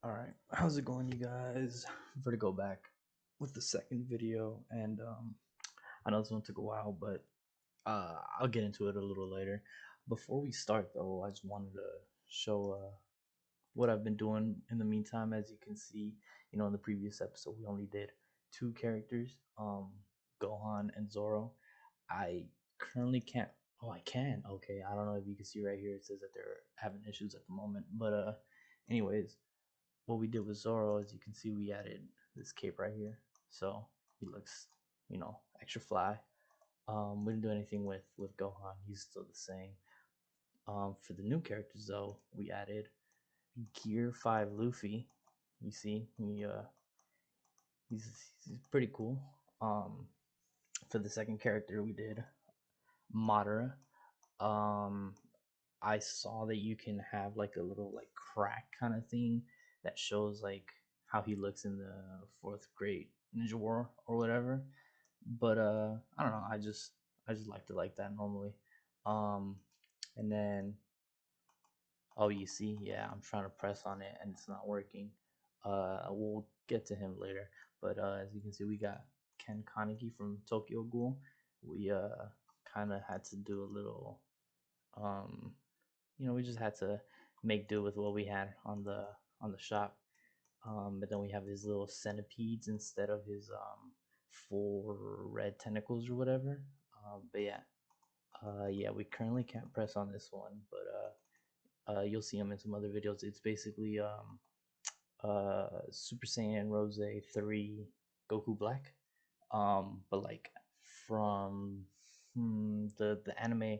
Alright, how's it going, you guys? For to go back with the second video, and I know this one took a while, but I'll get into it a little later. Before we start, though, I just wanted to show what I've been doing in the meantime. As you can see, in the previous episode, we only did two characters, Gohan and Zoro. I currently can't. Oh, I can. Okay, I don't know if you can see right here. It says that they're having issues at the moment, but anyways, what we did with Zoro, as you can see, we added this cape right here, so he looks, extra fly. We didn't do anything with Gohan; he's still the same. For the new characters, though, we added Gear 5 Luffy. You see, he's pretty cool. For the second character, we did Madara. Um, I saw that you can have like a little like crack kind of thing that shows like how he looks in the fourth grade Ninja War or whatever. But I don't know. I just liked it like that normally. Um, and then you see, yeah, I'm trying to press on it and it's not working. We'll get to him later. But as you can see, we got Ken Kaneki from Tokyo Ghoul. We kind of had to do a little um we just had to make do with what we had on the shop. But then we have his little centipedes instead of his four red tentacles or whatever. But yeah, we currently can't press on this one, but you'll see him in some other videos. It's basically Super Saiyan Rose 3 Goku Black, but like from the anime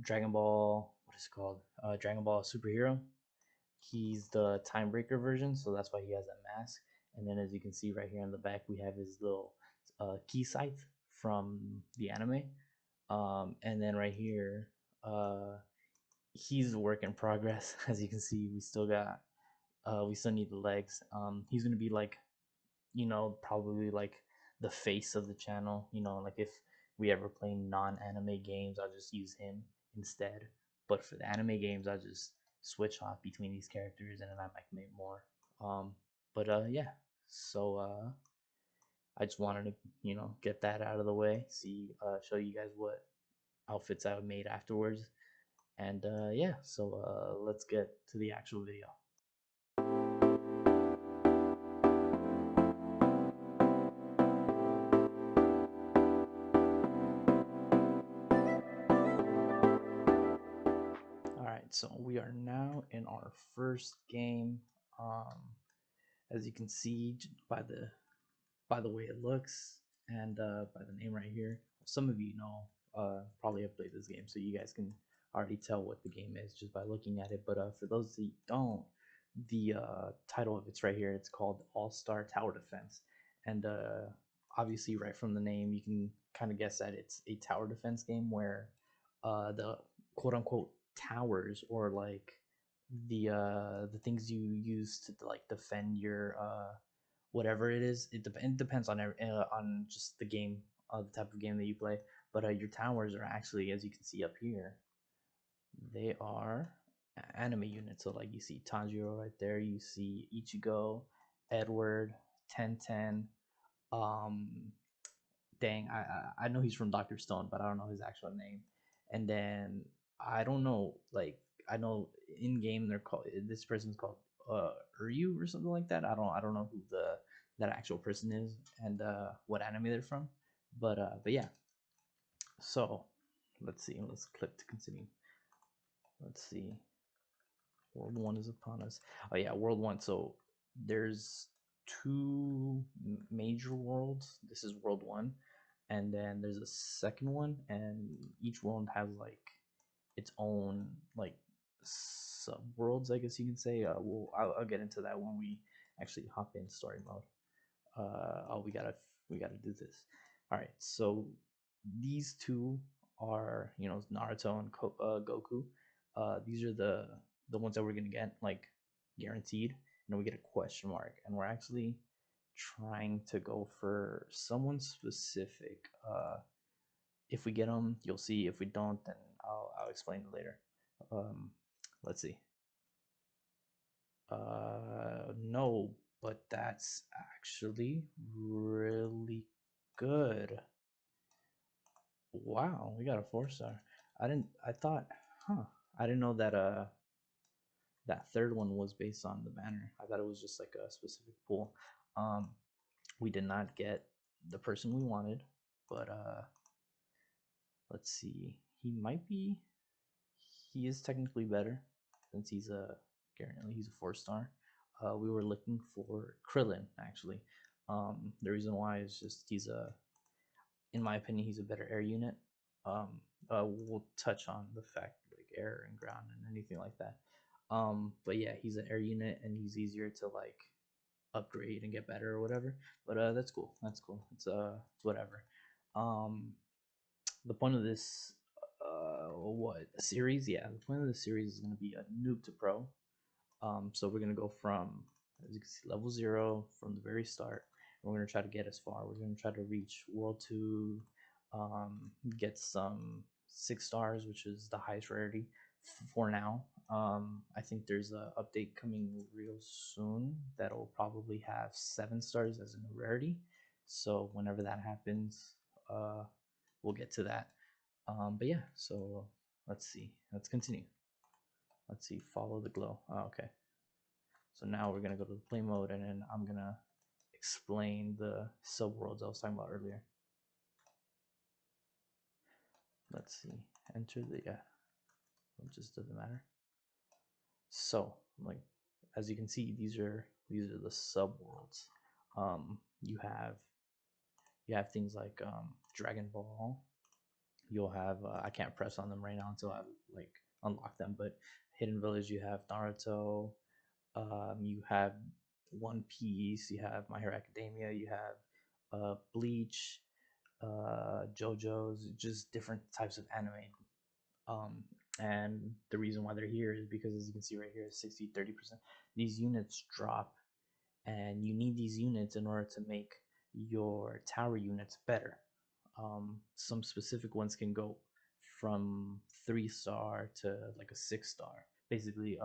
Dragon Ball, what is it called? Dragon Ball Superhero. He's the Time Breaker version, so that's why he has that mask. And then, as you can see right here in the back, we have his little key scythe from the anime. And then right here, he's a work in progress. As you can see, we still need the legs. He's gonna be like, probably like the face of the channel. Like if we ever play non-anime games, I'll just use him instead. But for the anime games, I'll just switch off between these characters, and then I might make more. But yeah. So I just wanted to, get that out of the way. Show you guys what outfits I made afterwards, and yeah. So let's get to the actual video. Alright, so we are now in our first game. Um, as you can see by the way it looks and by the name right here, some of you know probably have played this game, so you guys can already tell what the game is just by looking at it. But for those that don't, the title of it's right here. It's called All-Star Tower Defense, and obviously, right from the name, you can kind of guess that it's a tower defense game where the quote unquote towers, or like the things you use to like defend your whatever it is. It depends on just the game, the type of game that you play. But your towers are actually, as you can see up here, they are anime units. So like you see Tanjiro right there, you see Ichigo, Edward, Ten. Um, dang, I know he's from Doctor Stone, but I don't know his actual name. And then I don't know, like I know in game they're called, this person's called Ryu or something like that. I don't know who that actual person is and what anime they're from. But yeah. So let's see. Let's click to continue. Let's see. World 1 is upon us. Oh yeah, World 1. So there's two major worlds. This is World 1, and then there's a second one, and each world has like its own like sub worlds, I guess you can say. I'll get into that when we actually hop in story mode. We gotta do this. All right, so these two are, Naruto and Goku. These are the ones that we're gonna get like guaranteed, and then we get a question mark, and we're actually trying to go for someone specific. If we get them, you'll see. If we don't, then I'll explain it later. Let's see. but that's actually really good. Wow, we got a 4-star. I thought, huh. I didn't know that that third one was based on the banner. I thought it was just like a specific pool. Um we did not get the person we wanted, but let's see. He is technically better since he's a currently he's a 4-star. We were looking for Krillin actually. The reason why is just he's a, in my opinion, he's a better air unit. Um, we'll touch on the fact like air and ground and anything like that. But yeah, he's an air unit and he's easier to like upgrade and get better or whatever. But that's cool. That's cool. It's whatever. Um, the point of this what series? Yeah, the point of the series is going to be a noob to pro. So we're gonna go from, as you can see, level 0 from the very start. And we're gonna try to get as far. We're gonna try to reach World 2, get some 6 stars, which is the highest rarity for now. I think there's a update coming real soon that'll probably have 7 stars as a rarity. So whenever that happens, we'll get to that. But yeah, so let's see. Let's continue. Let's see. Follow the glow. Oh, okay. So now we're gonna go to the play mode, and then I'm gonna explain the subworlds I was talking about earlier. Let's see. Enter the, yeah. It just doesn't matter. So like, as you can see, these are the subworlds. You have things like Dragon Ball. You'll have I can't press on them right now until I like unlock them. But Hidden Village, you have Naruto. You have One Piece. You have My Hero Academia. You have Bleach, JoJo's, just different types of anime. Um, and the reason why they're here is because, as you can see right here, 60-30%. These units drop, and you need these units in order to make your tower units better. Some specific ones can go from 3-star to like a 6-star. Basically,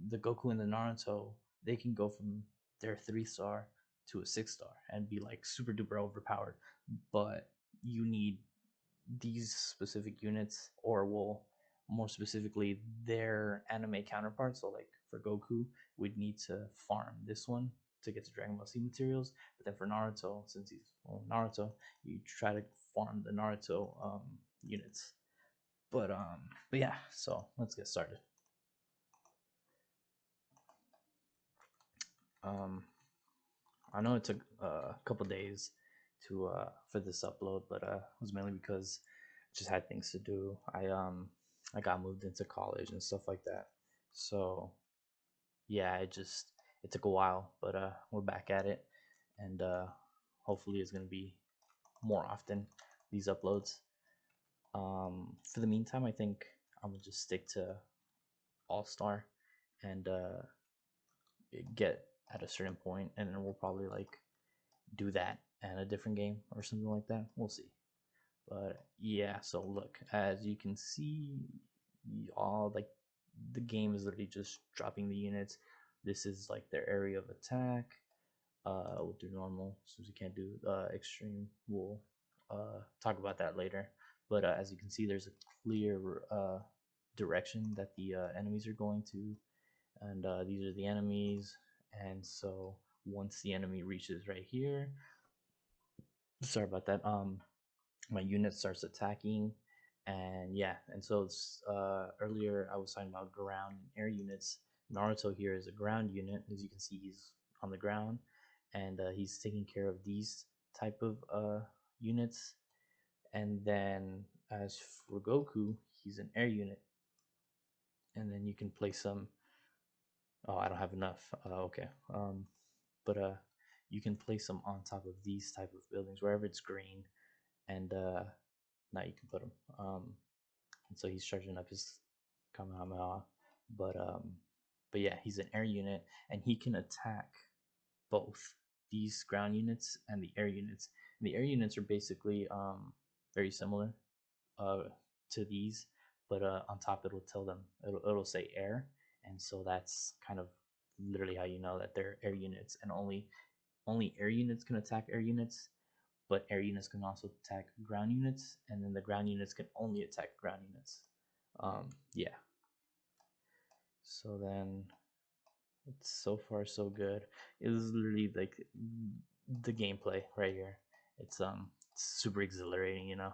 the Goku and the Naruto, they can go from their 3-star to a 6-star and be like super duper overpowered. But you need these specific units, or will more specifically their anime counterparts. So like for Goku, we'd need to farm this one to get the Dragon Ball Z materials. But then for Naruto, since he's Naruto, you try to farm the Naruto units. But yeah, so let's get started. Um, I know it took a couple days to for this upload, but it was mainly because I just had things to do. I got moved into college and stuff like that. So yeah, it took a while, but we're back at it, and hopefully it's gonna be more often these uploads. For the meantime, I think I'm gonna just stick to All Star and get at a certain point, and then we'll probably like do that and a different game or something like that. We'll see. But yeah, so look, as you can see, all like the game is literally just dropping the units. This is like their area of attack. We'll do normal since we can't do extreme. We'll talk about that later. But as you can see, there's a clear direction that the enemies are going to, and these are the enemies. And so once the enemy reaches right here, sorry about that. My unit starts attacking, and yeah, and so it's, earlier I was talking about ground and air units. Naruto here is a ground unit. As you can see, he's on the ground, and he's taking care of these type of units. And then as for Goku, he's an air unit, and then you can place some. Oh, I don't have enough. Okay. But you can place them on top of these type of buildings wherever it's green, and now you can put them. And so he's charging up his Kamehameha, but um, but yeah, he's an air unit, and he can attack both these ground units and the air units. And the air units are basically very similar uh to these, but on top it'll tell them, it'll say air, and so that's kind of literally how you know that they're air units, and only air units can attack air units, but air units can also attack ground units, and then the ground units can only attack ground units. Yeah. So then it's so far so good. It was literally like the gameplay right here. It's super exhilarating, you know.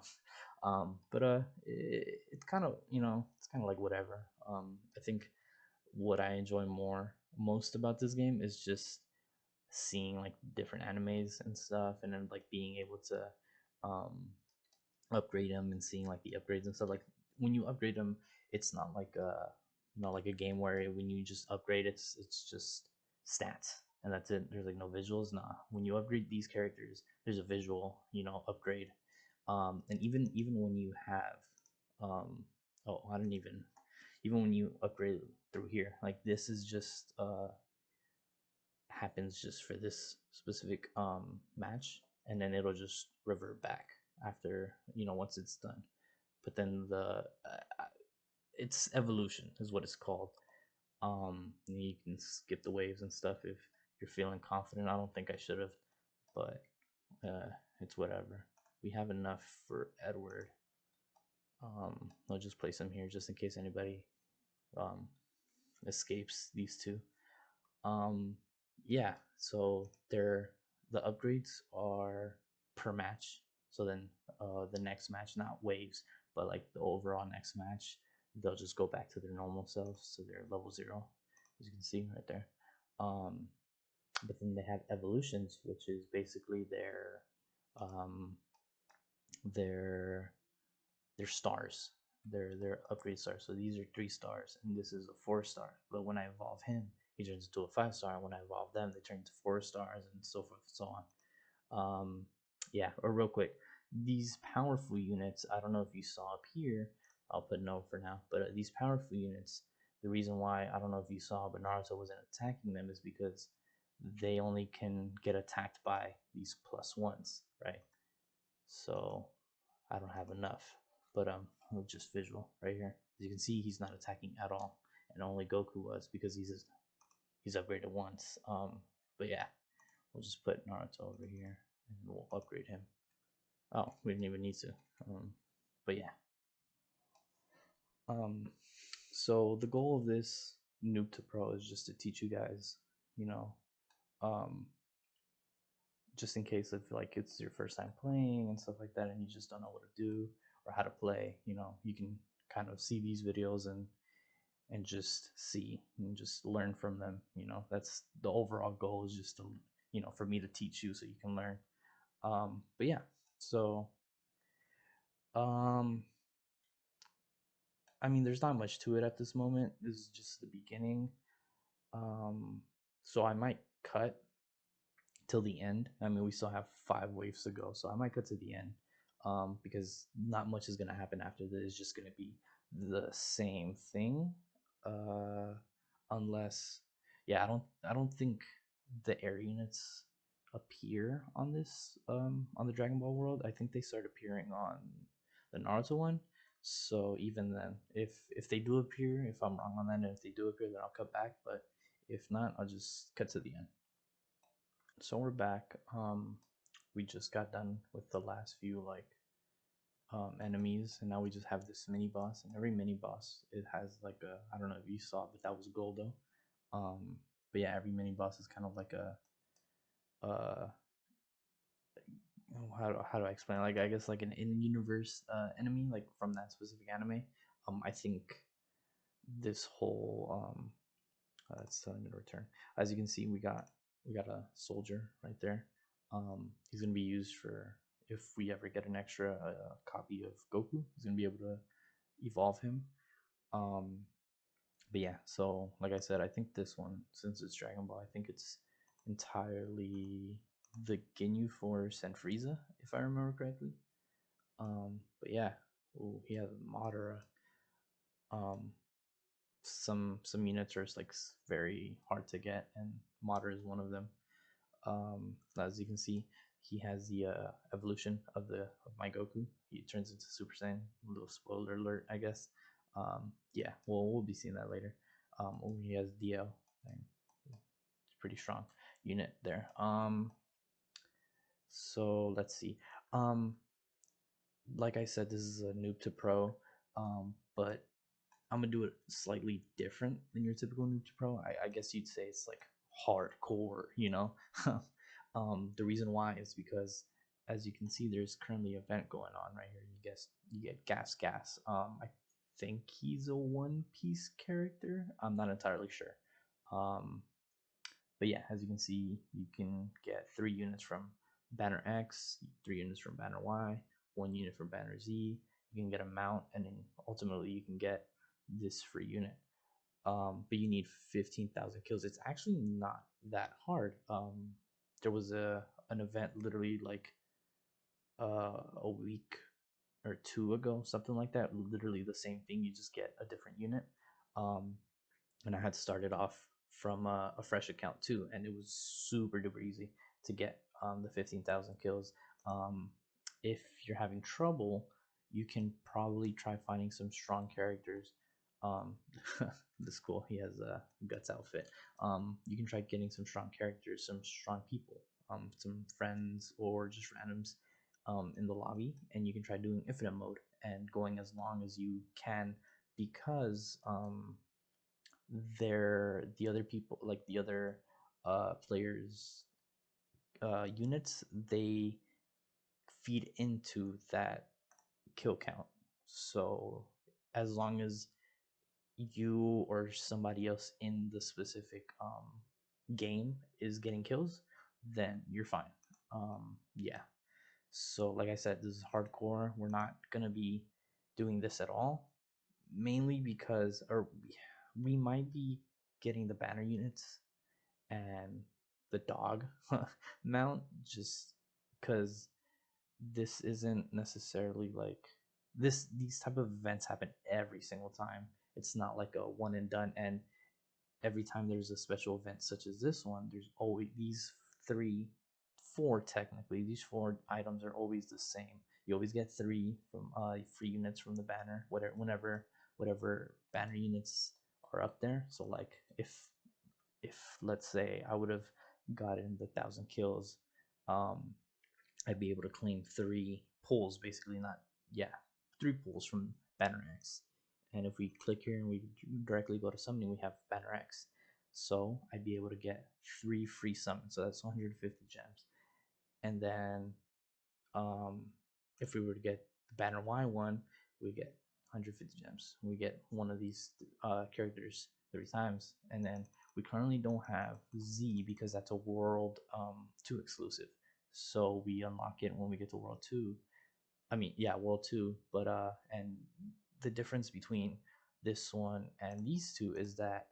It's kind of, you know, it's kind of like whatever. I think what I enjoy most about this game is just seeing like different animes and stuff, and then like being able to um upgrade them and seeing like the upgrades and stuff. Like when you upgrade them, it's not like like a game where when you just upgrade, it's just stats and that's it. There's like no visuals. Nah, when you upgrade these characters, there's a visual, upgrade. And even when you have oh, I didn't even when you upgrade through here, like this is just happens just for this specific match, and then it'll just revert back after, once it's done. But then it's evolution is what it's called. You can skip the waves and stuff if you're feeling confident. I don't think I should have, but it's whatever. We have enough for Edward. I'll just place him here just in case anybody um, escapes these two. Um, yeah, so the upgrades are per match. So then the next match, not waves, but like the overall next match, they'll just go back to their normal selves. So they're level 0, as you can see right there. Um, but then they have evolutions, which is basically um, their their stars. They're upgrade stars. So these are 3 stars, and this is a 4-star. But when I evolve him, he turns into a 5-star. When I evolve them, they turn into 4 stars, and so forth and so on. Yeah, or real quick, these powerful units. I don't know if you saw up here. I'll put no for now. But these powerful units, the reason why I don't know if you saw, but Naruto wasn't attacking them is because they only can get attacked by these +1s, right? So I don't have enough. But just visual right here. As you can see, he's not attacking at all, and only Goku was because he's upgraded once. But yeah, we'll just put Naruto over here, and we'll upgrade him. Oh, we didn't even need to. But yeah. Um, so the goal of this Noob to Pro is just to teach you guys, you know, um, just in case if like it's your first time playing and stuff like that, and you just don't know what to do or how to play, you can kind of see these videos and just see and just learn from them. That's the overall goal, is just to, for me to teach you so you can learn. But yeah, so um I mean, there's not much to it at this moment. This is just the beginning. um so I might cut till the end. I mean, we still have 5 waves to go, so I might cut to the end, because not much is gonna happen after this. It's just gonna be the same thing, uh, unless, yeah, I don't think the air units appear on this on the Dragon Ball world. I think they start appearing on the Naruto one. So even then, if they do appear, if I'm wrong on that, and if they do appear, then I'll cut back. But if not, I'll just cut to the end. So we're back. We just got done with the last few like enemies, and now we just have this mini boss. And every mini boss, it has like a, I don't know if you saw, but that was Goldo. Um, but yeah, every mini boss is kind of like a uh, how do I explain? Like, I guess like an in-universe enemy, like from that specific anime. I think this whole it's telling me to return. As you can see, we got a soldier right there. He's gonna be used for if we ever get an extra copy of Goku. He's gonna be able to evolve him. Um, but yeah, so like I said, I think this one, since it's Dragon Ball, I think it's entirely the Ginyu Force and Frieza, if I remember correctly. But yeah, ooh, he has Madara. Um, some units are like very hard to get, and Madara is one of them. As you can see, he has the evolution of my Goku. He turns into Super Saiyan. A little spoiler alert, I guess. Yeah, we'll be seeing that later. Oh, he has DL. pretty strong unit there. So let's see. Um, like I said, this is a noob to pro, but I'm gonna do it slightly different than your typical noob to pro. I guess you'd say it's like hardcore, you know. The reason why is because, as you can see, there's currently an event going on right here. You get gas. I think he's a One Piece character. I'm not entirely sure. Um, but yeah, as you can see, you can get 3 units from banner X, 3 units from banner Y, 1 unit from banner Z. You can get a mount, and then ultimately you can get this free unit. But you need 15,000 kills. It's actually not that hard. There was an event literally like a week or two ago, something like that. Literally the same thing. You just get a different unit. Um, and I had started off from a fresh account too, and it was super duper easy to get the 15,000 kills. Um, if you're having trouble, you can probably try finding some strong characters. Um, this cool. He has a guts outfit. You can try getting some strong characters, some strong people, some friends or just randoms in the lobby, and you can try doing infinite mode and going as long as you can because they're the other people like the other players units, they feed into that kill count. So as long as you or somebody else in the specific game is getting kills, then you're fine. Yeah, so like I said, this is hardcore. We're not gonna be doing this at all, mainly because or we might be getting the banner units and the dog mount just because this isn't necessarily like this. These type of events happen every single time. It's not like a one and done, and every time there's a special event such as this one, there's always these three, four technically. These 4 items are always the same. You always get 3 from free units from the banner, whatever banner units are up there. So like if let's say I would have gotten the 1,000 kills, um, I'd be able to claim 3 pulls, basically. Not yeah, 3 pulls from Banner X. And if we click here and we directly go to summoning, we have Banner X. So I'd be able to get 3 free summons. So that's 150 gems. And then if we were to get the Banner Y one, we get 150 gems. We get one of these characters 3 times, and then we currently don't have Z because that's a World 2 exclusive. So we unlock it when we get to World 2. I mean, yeah, World 2. But and the difference between this one and these two is that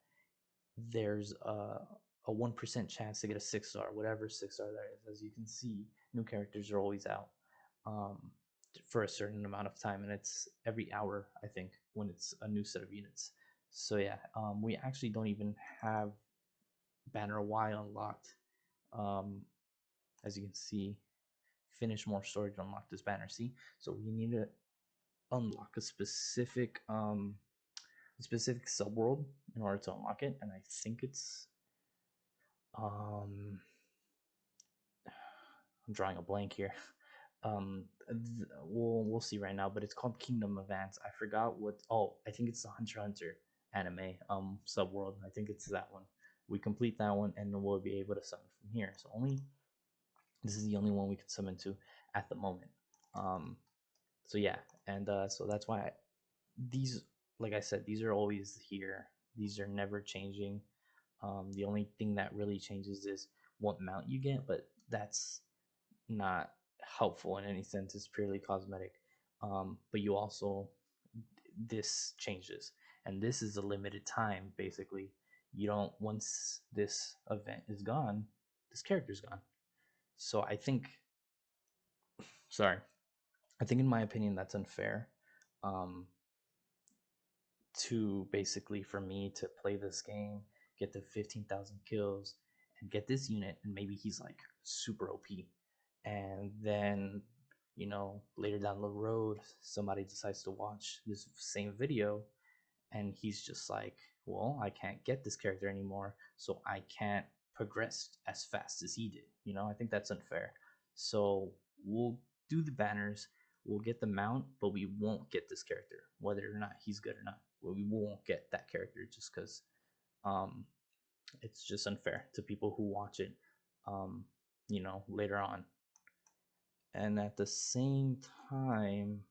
there's a 1% chance to get a 6-star, whatever 6-star that is. As you can see, new characters are always out um, for a certain amount of time, and it's every hour, I think, when it's a new set of units. So yeah, we actually don't even have Banner Y unlocked. Um, as you can see, finish more storage to unlock this banner. See, so we need to unlock a specific subworld in order to unlock it, and I think it's um I'm drawing a blank here. We'll see right now, but it's called Kingdom Advance. I forgot what. Oh, I think it's the Hunter x Hunter anime subworld. I think it's that one. We complete that one, and then we'll be able to summon from here. So this is the only one we can summon to at the moment. So yeah, and so that's why these, like I said, these are always here. These are never changing. The only thing that really changes is what mount you get, but that's not helpful in any sense. It's purely cosmetic. But you also, this changes, and this is a limited time. Basically, you don't, once this event is gone, this character's gone. So I think, sorry, I think in my opinion that's unfair. Um, to basically for me to play this game, get the 15,000 kills, and get this unit, and maybe he's like super OP, and then later down the road somebody decides to watch this same video and he's just like, well, I can't get this character anymore, so I can't progressed as fast as he did. You know, I think that's unfair. So we'll do the banners, we'll get the mount, but we won't get this character, whether or not he's good or not. Well, we won't get that character just because um, it's just unfair to people who watch it, um, later on. And at the same time,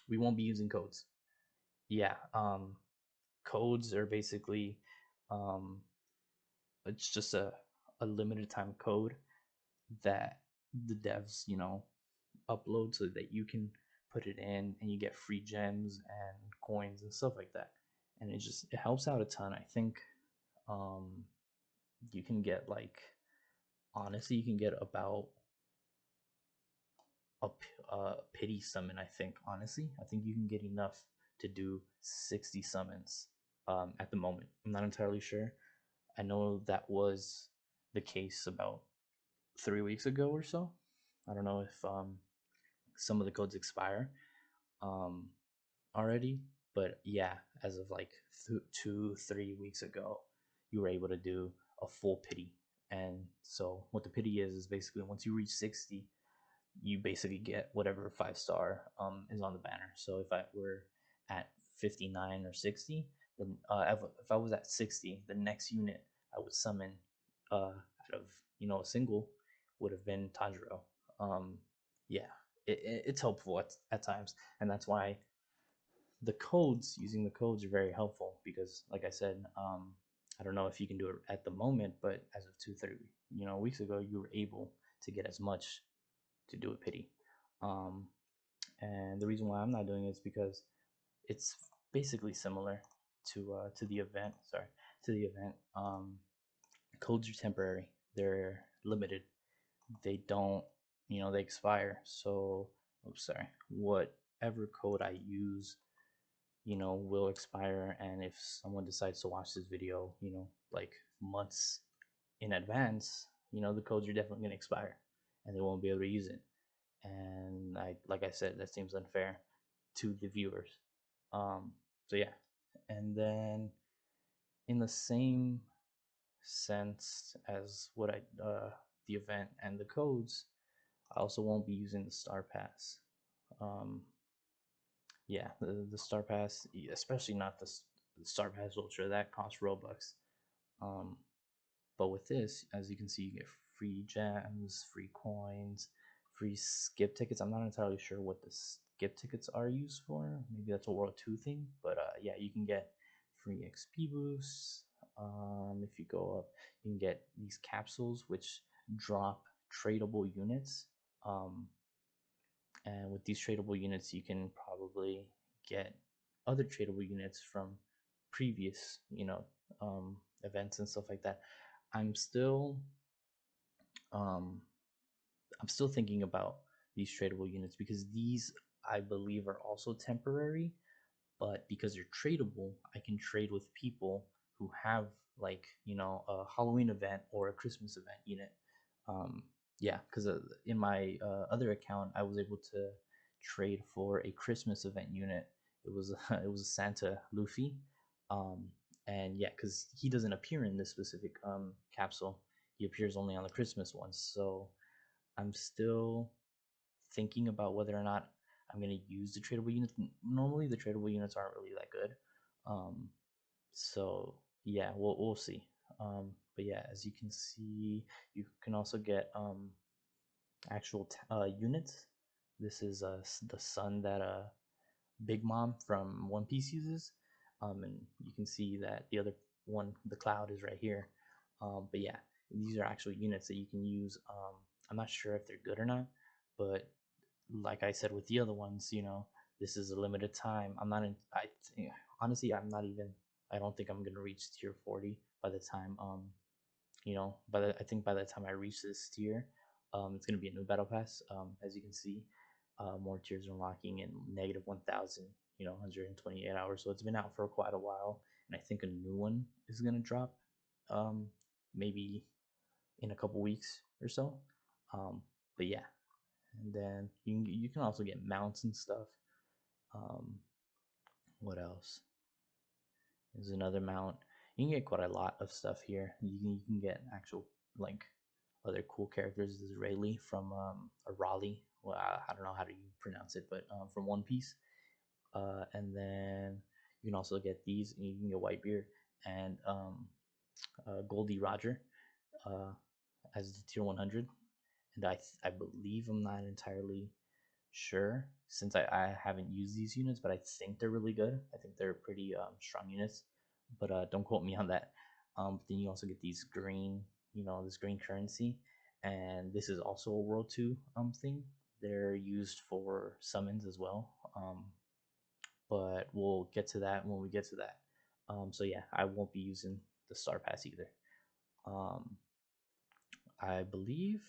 we won't be using codes. Yeah, codes are basically um, it's just a limited time code that the devs upload so that you can put it in and you get free gems and coins and stuff like that. And it helps out a ton. I think um, you can get like, honestly, you can get about a pity summon. I think, honestly, I think you can get enough to do 60 summons at the moment. I'm not entirely sure. I know that was the case about 3 weeks ago or so. I don't know if some of the codes expire um, already, but yeah, as of like 2-3 weeks ago, you were able to do a full pity. And so what the pity is basically once you reach 60, you basically get whatever 5-star is on the banner. So if I were at 59 or 60, then if I was at 60, the next unit I would summon out of a single would have been Tanjiro. Um, yeah, it's helpful at times, and that's why using the codes are very helpful because, like I said, I don't know if you can do it at the moment, but as of 2-3 weeks ago, you were able to get as much to do a pity. Um, and the reason why I'm not doing it is because it's basically similar to the event. Sorry, to the event. Codes are temporary. They're limited. They don't, they expire. So, oops, sorry. Whatever code I use, will expire. And if someone decides to watch this video, like months in advance, the codes are definitely gonna expire, and they won't be able to use it. And like I said, that seems unfair to the viewers. So yeah, and then in the same sense as the event and the codes, I also won't be using the Star Pass. Um, yeah, the Star Pass, especially not the Star Pass Ultra, that costs Robux. Um, But with this, as you can see, you get free gems, free coins, free skip tickets. I'm not entirely sure what the skip tickets are used for. Maybe that's a World 2 thing. But yeah, you can get free XP boosts. If you go up, you can get these capsules, which drop tradable units. Um, and with these tradable units, you can probably get other tradable units from previous, events and stuff like that. I'm still um, I'm still thinking about these tradable units because these I believe are also temporary, but because they're tradable, I can trade with people who have like a Halloween event or a Christmas event unit. Um, yeah, because in my other account, I was able to trade for a Christmas event unit. It was it was a Santa Luffy, um, and yeah, because he doesn't appear in this specific capsule. He appears only on the Christmas ones. So I'm still thinking about whether or not I'm gonna use the tradable units. Normally, the tradable units aren't really that good. Um, so yeah, we'll see. But yeah, as you can see, you can also get actual units. This is the sun that Big Mom from One Piece uses, and you can see that the other one, the cloud, is right here. But yeah, these are actual units that you can use. I'm not sure if they're good or not, but like I said with the other ones, this is a limited time. I'm not in. Honestly, I'm not even. I don't think I'm gonna reach tier 40 by the time I think by the time I reach this tier, it's gonna be a new battle pass. As you can see, more tiers are unlocking in negative 1,000, 128 hours. So it's been out for quite a while, and I think a new one is gonna drop, um, maybe in a couple weeks or so. But yeah, and then you can also get mounts and stuff. Um, what else? There's another mount. You can get quite a lot of stuff here. You can get actual like other cool characters. This is Rayleigh from Raleigh. Well, I don't know how to pronounce it, but from One Piece. And then you can also get these. You can get Whitebeard and Goldie Roger as the tier 100. And I believe, I'm not entirely sure since I haven't used these units, but I think they're really good. I think they're pretty strong units, but don't quote me on that. But then you also get these green, this green currency, and this is also a World 2 thing. They're used for summons as well, but we'll get to that when we get to that. So yeah, I won't be using the Star Pass either. Um, I believe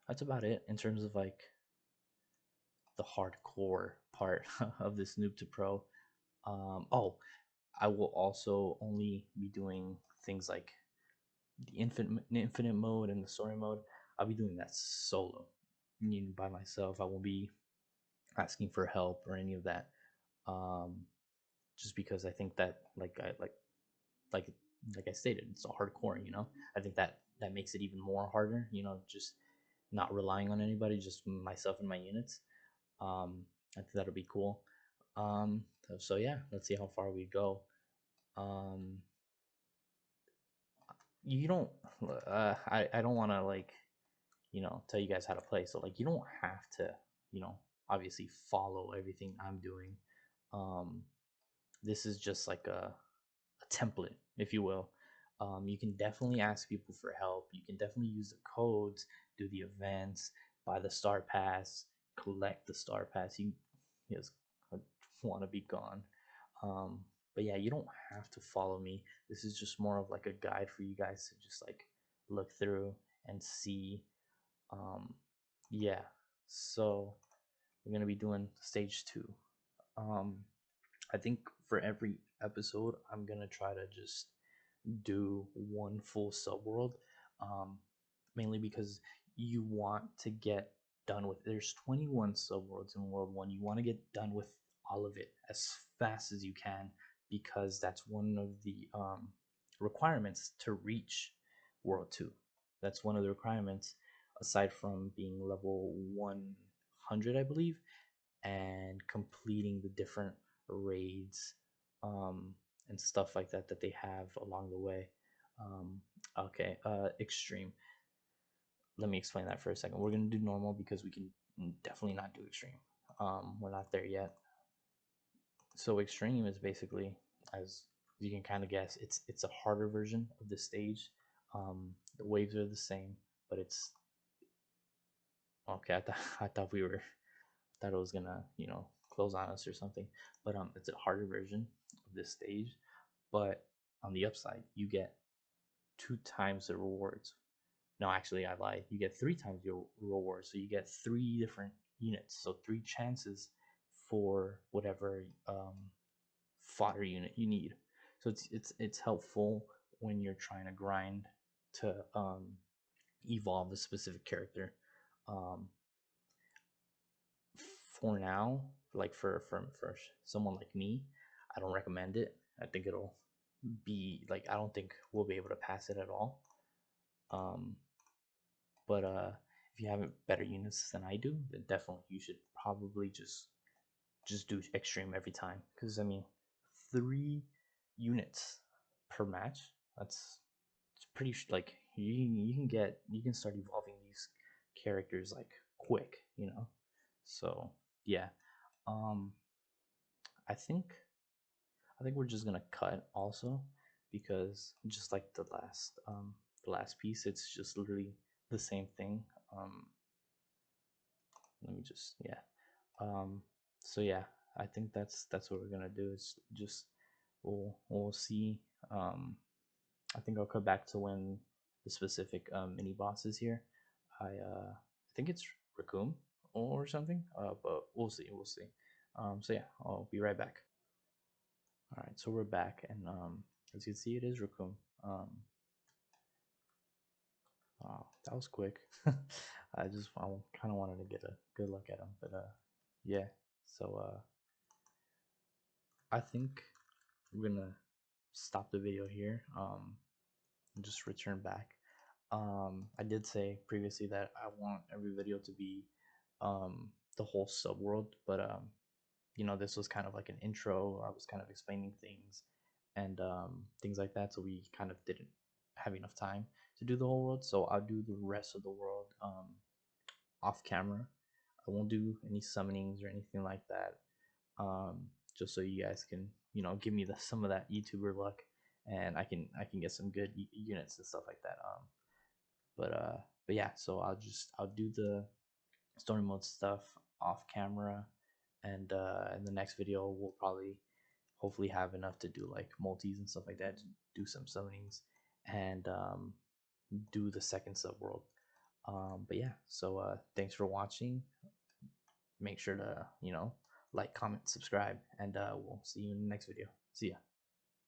that's about it in terms of like the hardcore part of this noob to pro. Oh, I will also only be doing things like the infinite mode and the story mode. I'll be doing that solo, by myself. I won't be asking for help or any of that. Um, just because I think that like like I stated, it's a hardcore. I think that makes it even more harder. Just not relying on anybody, just myself and my units. I think that'll be cool. So yeah, let's see how far we go. Um, you don't. I don't want to like tell you guys how to play. So like you don't have to obviously follow everything I'm doing. Um, this is just like a template, if you will. You can definitely ask people for help. You can definitely use the codes, do the events, buy the star pass, collect the star pass. You just want to be gone. Um, but yeah, you don't have to follow me. This is just more of like a guide for you guys to just like look through and see. Um, yeah, so we're gonna be doing stage 2. Um, I think for every episode, I'm gonna try to just do one full subworld, um, mainly because you want to get done with. There's 21 subworlds in World One. You want to get done with all of it as fast as you can because that's one of the requirements to reach World Two. That's one of the requirements, aside from being level 100, I believe, and completing the different raids um, and stuff like that that they have along the way. Um, okay, extreme. Let me explain that for a second. We're gonna do normal because we can definitely not do extreme. We're not there yet. So extreme is basically, as you can kind of guess, it's a harder version of the stage. The waves are the same, but it's okay. I thought we were thought it was gonna close on us or something, but it's a harder version of this stage. But on the upside, you get 2 times the rewards. No, actually, I lied. You get 3 times your rewards. So you get 3 different units. So 3 chances for whatever fodder unit you need. So it's helpful when you're trying to grind to evolve a specific character. Um, for now, like for someone like me, I don't recommend it. I think it'll be like I don't think we'll be able to pass it at all. Um, but if you have better units than I do, then definitely you should probably just do extreme every time. Because I mean, 3 units per match. It's pretty like you can start evolving these characters like quick. So yeah, um, I think I think we're just gonna cut also because just like the last piece, it's just literally the same thing. Let me just yeah. Um, so yeah, I think that's what we're gonna do. It's just we'll see. I think I'll come back to when the specific mini boss is here. I think it's Raccoon or something. But we'll see. We'll see. So yeah, I'll be right back. All right, so we're back, and as you can see, it is Raccoon. Wow, that was quick. I kind of wanted to get a good look at him, but yeah. So I think we're gonna stop the video here. And just return back. I did say previously that I want every video to be the whole subworld, but this was kind of like an intro. I was kind of explaining things and things like that, so we kind of didn't have enough time to do the whole world. So I'll do the rest of the world off camera. I won't do any summonings or anything like that. Just so you guys can give me some of that YouTuber luck, and I can get some good units and stuff like that. But yeah, so I'll do the story mode stuff off camera, and in the next video we'll probably hopefully have enough to do like multis and stuff like that, to do some summonings and do the second subworld. But yeah, so thanks for watching. Make sure to like, comment, subscribe, and we'll see you in the next video. See ya.